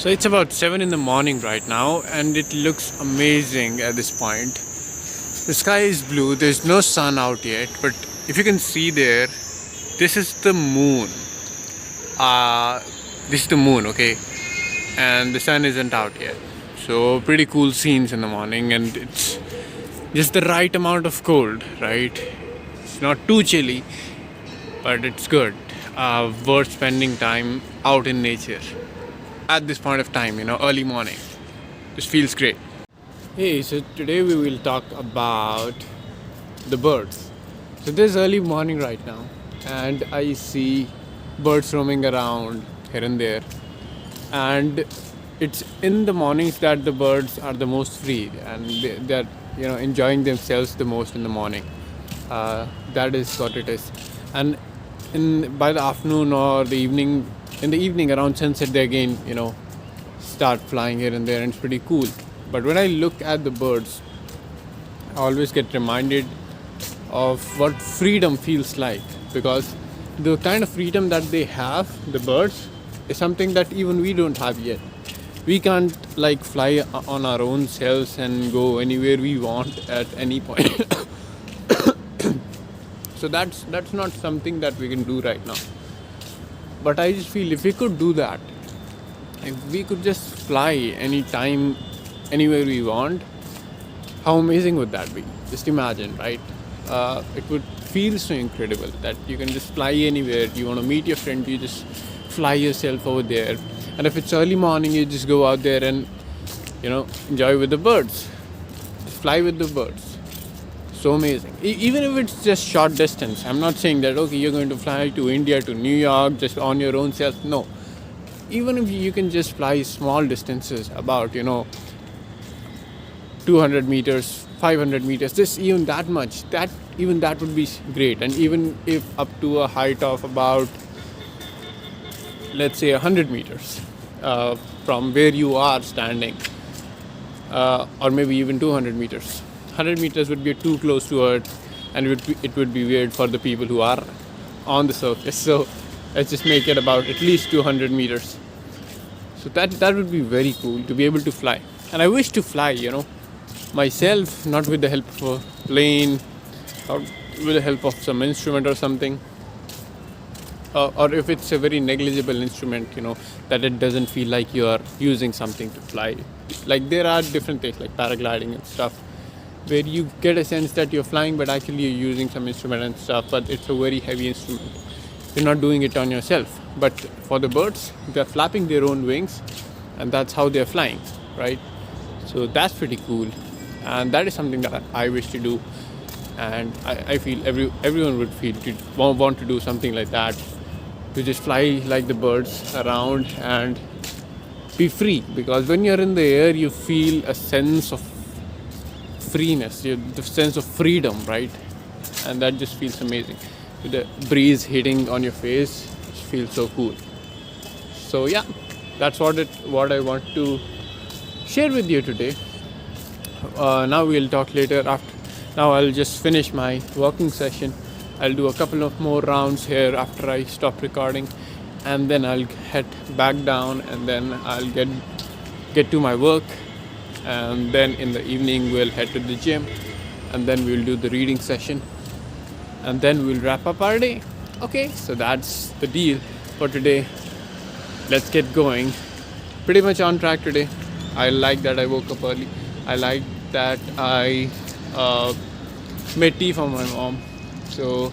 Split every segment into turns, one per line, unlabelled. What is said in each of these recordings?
So it's about 7 in the morning right now, and it looks amazing at this point. The sky is blue, there's no sun out yet, but if you can see there, this is the moon. This is the moon, okay? And the sun isn't out yet. So pretty cool scenes in the morning, and it's just the right amount of cold, right? It's not too chilly, but it's good. Worth spending time out in nature at this point of time, early morning. This feels great. Hey, so today we will talk about the birds. So this is early morning right now, and I see birds roaming around here and there. And it's in the mornings that the birds are the most free, and they're enjoying themselves the most in the morning. That is what it is. And by the afternoon or the evening, in the evening around sunset, they again start flying here and there, and it's pretty cool. But when I look at the birds, I always get reminded of what freedom feels like, because the kind of freedom that they have, the birds, is something that even we don't have yet. We can't fly on our own selves and go anywhere we want at any point. So that's not something that we can do right now. But I just feel if we could do that, if we could just fly anytime, anywhere we want, how amazing would that be? Just imagine, right? It would feel so incredible that you can just fly anywhere. You want to meet your friend, you just fly yourself over there. And if it's early morning, you just go out there and enjoy with the birds. Just fly with the birds. So amazing. Even if it's just short distance. I'm not saying that okay, you're going to fly to India, to New York, just on your own self. No. Even if you can just fly small distances, about 200 meters, 500 meters, just even that much, that would be great. And even if up to a height of about, let's say 100 meters from where you are standing, or maybe even 200 meters. 100 meters would be too close to Earth, and it would be weird for the people who are on the surface. So let's just make it about at least 200 meters. So that would be very cool to be able to fly. And I wish to fly, myself, not with the help of a plane or with the help of some instrument or something. Or if it's a very negligible instrument, that it doesn't feel like you are using something to fly. Like there are different things like paragliding and stuff, where you get a sense that you're flying, but actually you're using some instrument and stuff, but it's a very heavy instrument. You're not doing it on yourself. But for the birds, they're flapping their own wings, and that's how they're flying, right? So that's pretty cool. And that is something that I wish to do. And I feel everyone would feel to want to do something like that, to just fly like the birds around and be free. Because when you're in the air, you feel a sense of freeness, the sense of freedom, right? And that just feels amazing. With the breeze hitting on your face, it feels so cool. So yeah, that's what I want to share with you today. Now we'll talk later. Now I'll just finish my walking session. I'll do a couple of more rounds here after I stop recording, and then I'll head back down, and then I'll get to my work. And then in the evening we'll head to the gym, and then we'll do the reading session, and then we'll wrap up our day. Okay, so that's the deal for today. Let's get going. Pretty much on track today. I like that I woke up early. I like that I made tea for my mom. So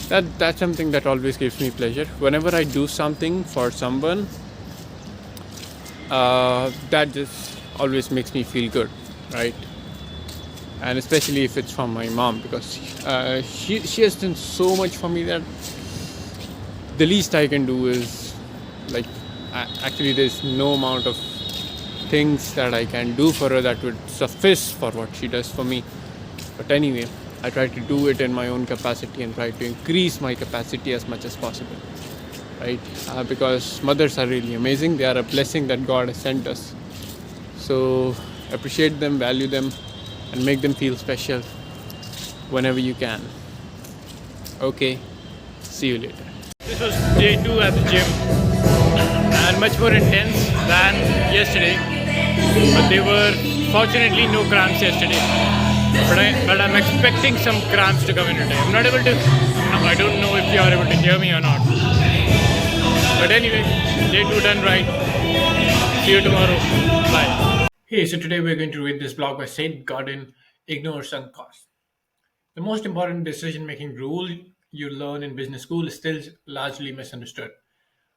that's something that always gives me pleasure. Whenever I do something for someone, that just always makes me feel good, right? And especially if it's from my mom, because she has done so much for me that the least I can do is actually there's no amount of things that I can do for her that would suffice for what she does for me. But anyway, I try to do it in my own capacity and try to increase my capacity as much as possible, right? Because mothers are really amazing. They are a blessing that God has sent us. So appreciate them, value them, and make them feel special whenever you can. Okay, see you later. This was day 2 at the gym, and much more intense than yesterday. But there were fortunately no cramps yesterday. But I'm expecting some cramps to come in today. I'm not able to. I don't know if you are able to hear me or not. But anyway, day two done right. See you tomorrow. Bye. Hey, so today we're going to read this blog by Said Godin, Ignore Sunk Costs. The most important decision making rule you learn in business school is still largely misunderstood.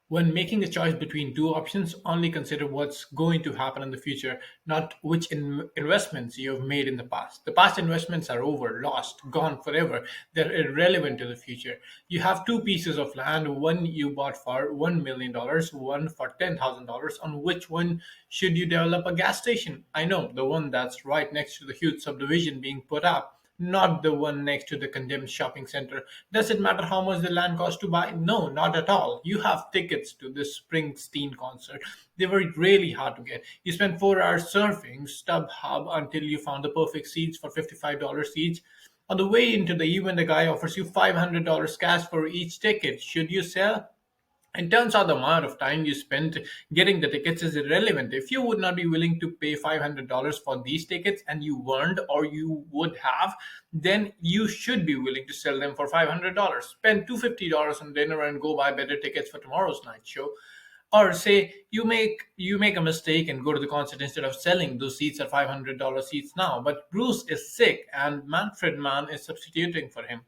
When making a choice between two options, only consider what's going to happen in the future, not which investments you have made in the past. The past investments are over, lost, gone forever. They're irrelevant to the future. You have two pieces of land, one you bought for $1 million, one for $10,000. On which one should you develop a gas station? I know, the one that's right next to the huge subdivision being put up, not the one next to the condemned shopping center. Does it matter how much the land cost to buy? No, not at all. You have tickets to the Springsteen concert. They were really hard to get. You spent 4 hours surfing StubHub until you found the perfect seats for $55 each. On the way into the event, the guy offers you $500 cash for each ticket. Should you sell? It turns out the amount of time you spent getting the tickets is irrelevant. If you would not be willing to pay $500 for these tickets and you weren't, or you would have, then you should be willing to sell them for $500. Spend $250 on dinner and go buy better tickets for tomorrow's night show. Or say you make a mistake and go to the concert instead of selling those seats are $500 seats now. But Bruce is sick and Manfred Mann is substituting for him.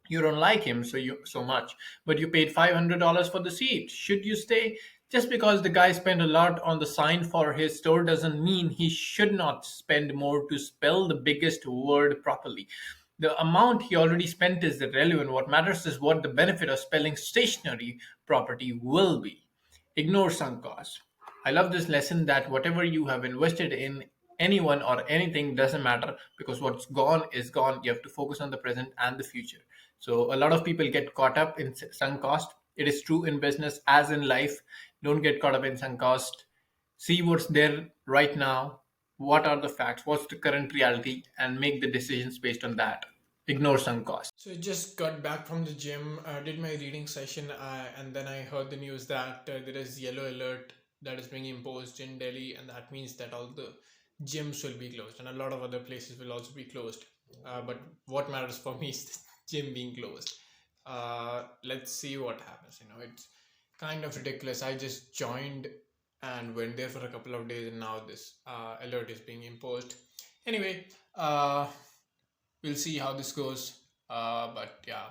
You don't like him so much, but you paid $500 for the seat. Should you stay? Just because the guy spent a lot on the sign for his store doesn't mean he should not spend more to spell the biggest word properly. The amount he already spent is irrelevant. What matters is what the benefit of spelling stationary property will be. Ignore sunk costs. I love this lesson that whatever you have invested in anyone or anything doesn't matter, because what's gone is gone. You have to focus on the present and the future. So a lot of people get caught up in sunk cost. It is true in business as in life. Don't get caught up in sunk cost. See what's there right now. What are the facts? What's the current reality? And make the decisions based on that. Ignore sunk cost. So I just got back from the gym, did my reading session, and then I heard the news that there is yellow alert that is being imposed in Delhi, and that means that all the gyms will be closed, and a lot of other places will also be closed. But what matters for me is the gym being closed. Let's see what happens. It's kind of ridiculous. I just joined and went there for a couple of days, and now this alert is being imposed. Anyway, we'll see how this goes. But yeah,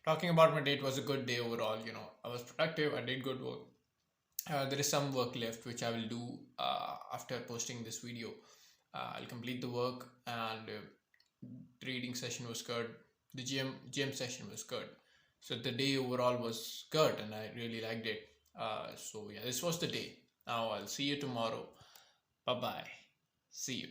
talking about my day, it was a good day overall. I was productive. I did good work. There is some work left which I will do after posting this video. I'll complete the work, and the reading session was good. The gym session was good. So the day overall was good, and I really liked it. So yeah, this was the day. Now I'll see you tomorrow. Bye bye. See you.